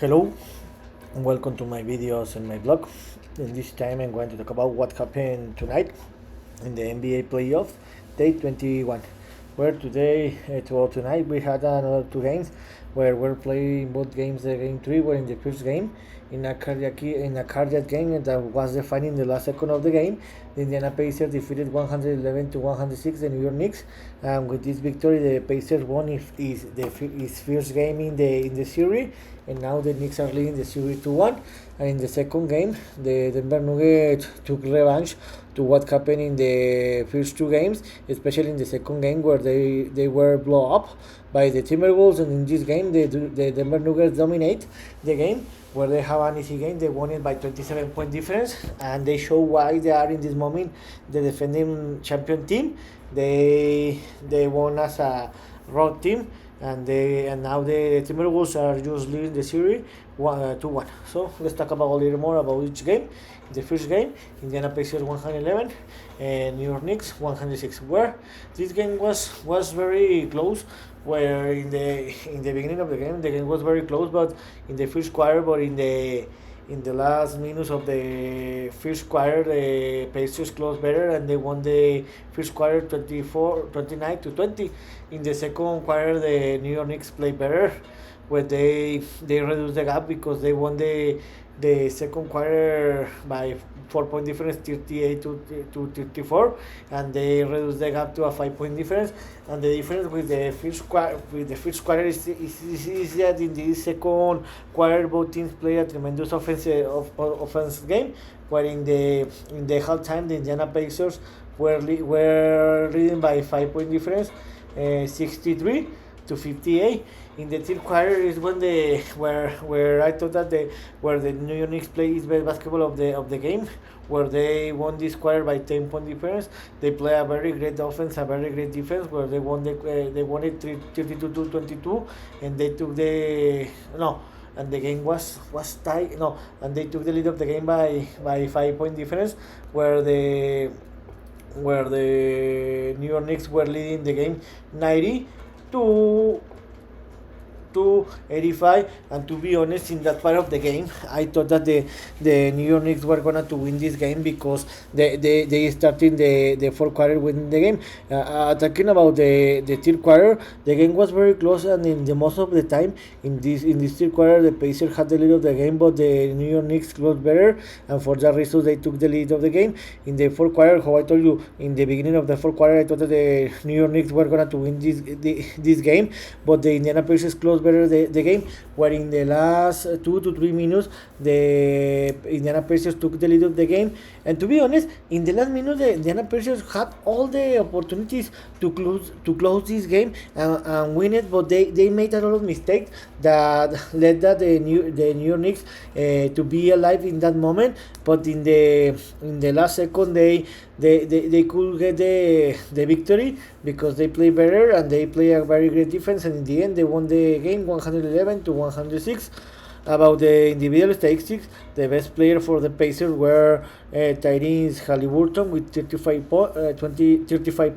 Hello and welcome to my videos and my blog. In this time I'm going to talk about what happened tonight in the NBA playoffs, day 21. Where tonight we had another two games where we're playing both games. The game 3 were in the first game in a cardiac game that was defining the last second of the game. The Indiana Pacers defeated 111 to 106 the New York Knicks, and with this victory, the Pacers won his first game in the series, and now the Knicks are leading the series 2-1. And in the second game, the Denver Nuggets took revenge to what happened in the first two games, especially in the second game where they were blown up by the Timberwolves, and in this game the Denver Nuggets dominate the game where they have an easy game. They won it by 27-point difference, and they show why they are in this moment the defending champion team. They won as a road team, and now the Timberwolves are just leading the series 2-1. So let's talk about a little more about each game. The first game, Indiana Pacers 111 and New York Knicks 106. Where this game was very close. Where in the beginning of the game was very close, but in the first quarter, but in the last minutes of the first quarter, the Pacers closed better and they won the first quarter 29 to 20. In the second quarter, the New York Knicks played better, where they reduced the gap because they won the second quarter by 4-point difference, 38 to 34, and they reduced the gap to a 5-point difference. And the difference with the first quarter is that in the second quarter both teams play a tremendous offense game, where in the halftime the Indiana Pacers were leading by 5-point difference, 63 to 58. In the third quarter is when where I thought that the New York Knicks play his best basketball of the game, where they won this quarter by 10-point difference. They play a very great offense, a very great defense, where they won it 32 to 22, and they took and the game was tight. And they took the lead of the game by 5-point difference, where the New York Knicks were leading the game 90 to 85. And to be honest, in that part of the game, I thought that the New York Knicks were gonna to win this game because they started the fourth quarter winning the game. Talking about the third quarter, the game was very close, and in the most of the time in this third quarter, the Pacers had the lead of the game, but the New York Knicks closed better, and for that reason they took the lead of the game. In the fourth quarter, how I told you, in the beginning of the fourth quarter, I thought that the New York Knicks were gonna to win this game, but the Indiana Pacers closed better the game, where in the last 2 to 3 minutes the Indiana Pacers took the lead of the game. And to be honest, in the last minute the Indiana Pacers had all the opportunities to close this game and win it, but they made a lot of mistakes that led the New York Knicks to be alive in that moment. But in the last second they could get the victory because they play better and they play a very great defense, and in the end they won the game 111 to 106. About the individual statistics, the best player for the Pacers were Tyrese Halliburton with 35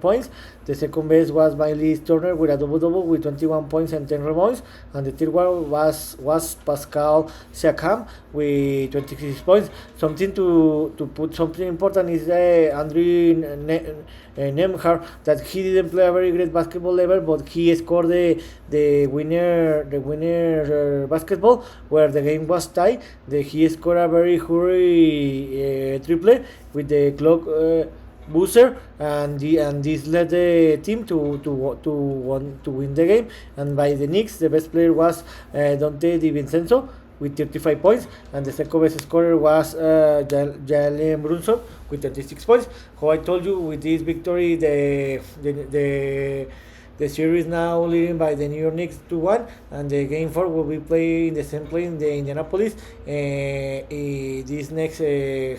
points. The second best was Miles Turner with a double-double with 21 points and 10 rebounds. And the third one was Pascal Siakam with 26 points. Something to put something important is Andrew Nembhard, that he didn't play a very great basketball level, but he scored the winner basketball where the game was tied. He scored a very hurry triple with the clock buzzer, and this led the team to win the game. And by the Knicks, the best player was Dante DiVincenzo with 35 points, and the second best scorer was Jalen Brunson with 26 points. How I told you, with this victory, the series now leading by the New York Knicks 2-1, and the game 4 will be played in the same place in the Indianapolis this next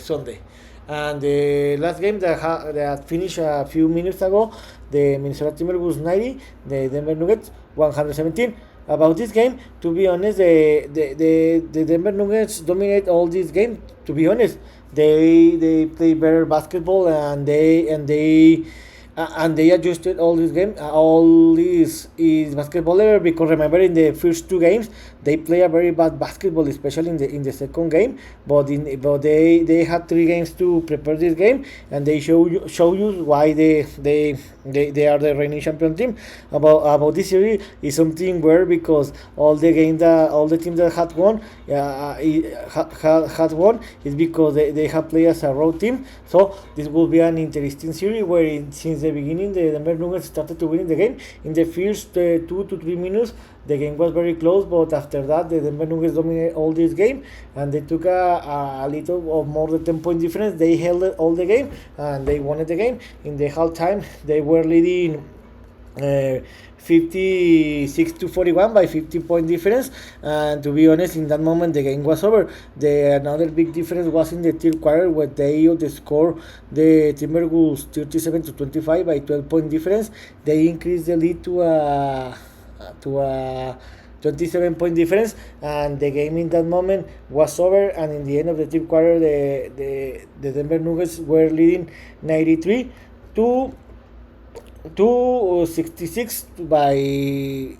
Sunday. And the last game that finished a few minutes ago, the Minnesota Timberwolves 90, the Denver Nuggets 117. About this game, to be honest, the Denver Nuggets dominate all this game. To be honest, they play better basketball, and they and they adjusted all this game, all this is basketball level, because remember in the first two games they play a very bad basketball, especially in the second game. But they had 3 games to prepare this game, and they show you why they are the reigning champion team. About this series is something weird, because all the teams that had won had won is because they have played as a road team. So this will be an interesting series where since the beginning the Denver Nuggets started to win the game. In the first 2 to 3 minutes the game was very close, but after that the Denver Nuggets dominated all this game, and they took a little of more than 10-point difference. They held it all the game and they won the game. In the halftime they were leading 56 to 41 by 50-point difference, and to be honest, in that moment the game was over. Another big difference was in the third quarter, where they scored the Timberwolves 37 to 25 by 12-point difference. They increased the lead to a 27-point difference, and the game in that moment was over. And in the end of the third quarter the Denver Nuggets were leading 93 to 66 by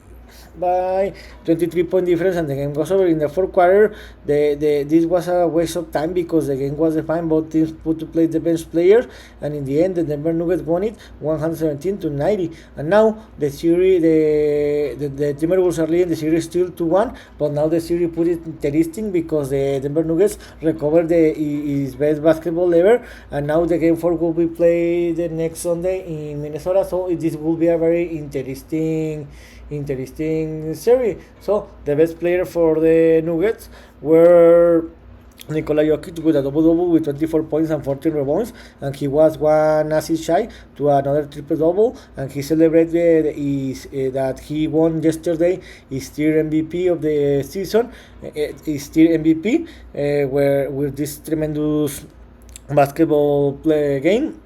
23-point difference, and the game was over. In the fourth quarter this was a waste of time, because the game was defined. Both teams put to play the bench players, and in the end the Denver Nuggets won it 117 to 90. And now the series, the Timberwolves are leading the series still 2-1, but now the series put it interesting, because the Denver Nuggets recovered his best basketball ever, and now the game 4 will be played the next Sunday in Minnesota. So this will be a very interesting series. So the best player for the Nuggets were Nikola Jokic with a double-double with 24 points and 14 rebounds, and he was one assist shy to another triple-double, and he celebrated that he won yesterday his third MVP of the season, his third MVP, where with this tremendous basketball game,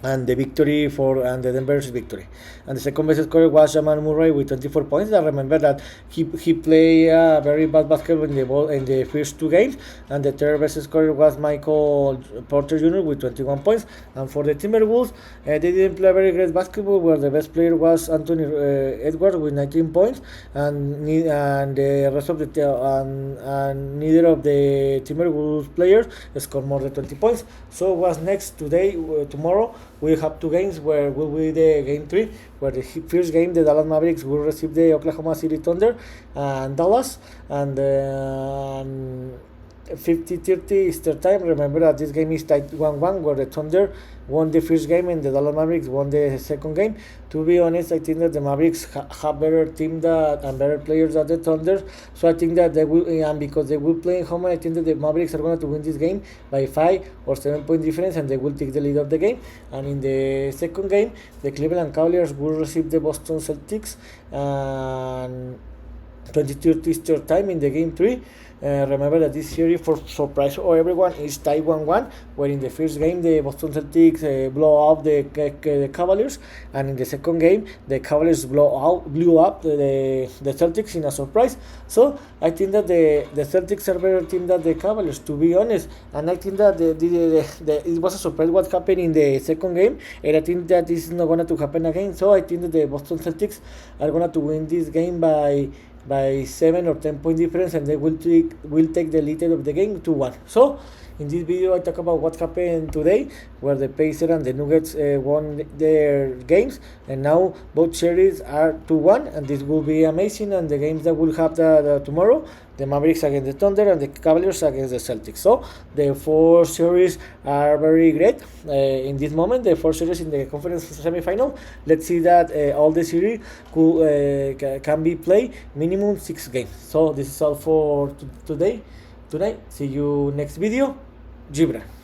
and the victory and the Denver's victory. And the second best scorer was Jamal Murray with 24 points. I remember that he played a very bad basketball in the first 2 games, and the third best scorer was Michael Porter Jr. with 21 points. And for the Timberwolves, they didn't play very great basketball, where the best player was Anthony Edwards with 19 points, and the rest of and neither of the Timberwolves players scored more than 20 points. So what's next tomorrow? We have 2 games, where will be the game 3, where the first game the Dallas Mavericks will receive the Oklahoma City Thunder and Dallas, and 50-30 Eastern time. Remember that this game is tied 1-1, where the Thunder won the first game and the Dallas Mavericks won the second game. To be honest, I think that the Mavericks have better team and better players than the Thunder, so I think that they will, and because they will play in home, I think that the Mavericks are going to win this game by 5 or 7-point difference, and they will take the lead of the game. And in the second game, the Cleveland Cavaliers will receive the Boston Celtics, and 22 Eastern time in the game 3. Remember that this series, for surprise for everyone, is tied 1-1, where in the first game the Boston Celtics blow up the Cavaliers, and in the second game the Cavaliers blew up the Celtics in a surprise. So I think that the Celtics are better team than the Cavaliers, to be honest, and I think that it was a surprise what happened in the second game, and I think that this is not going to happen again. So I think that the Boston Celtics are going to win this game by 7 or 10-point difference, and they will take the lead of the game 2-1. So in this video I talk about what happened today, where the Pacers and the Nuggets won their games, and now both series are 2-1, and this will be amazing. And the games that we'll have tomorrow, the Mavericks against the Thunder and the Cavaliers against the Celtics. So the 4 series are very great in this moment. The 4 series in the conference semifinal. Let's see that all the series can be played minimum 6 games. So this is all for today. See you next video. Gibran.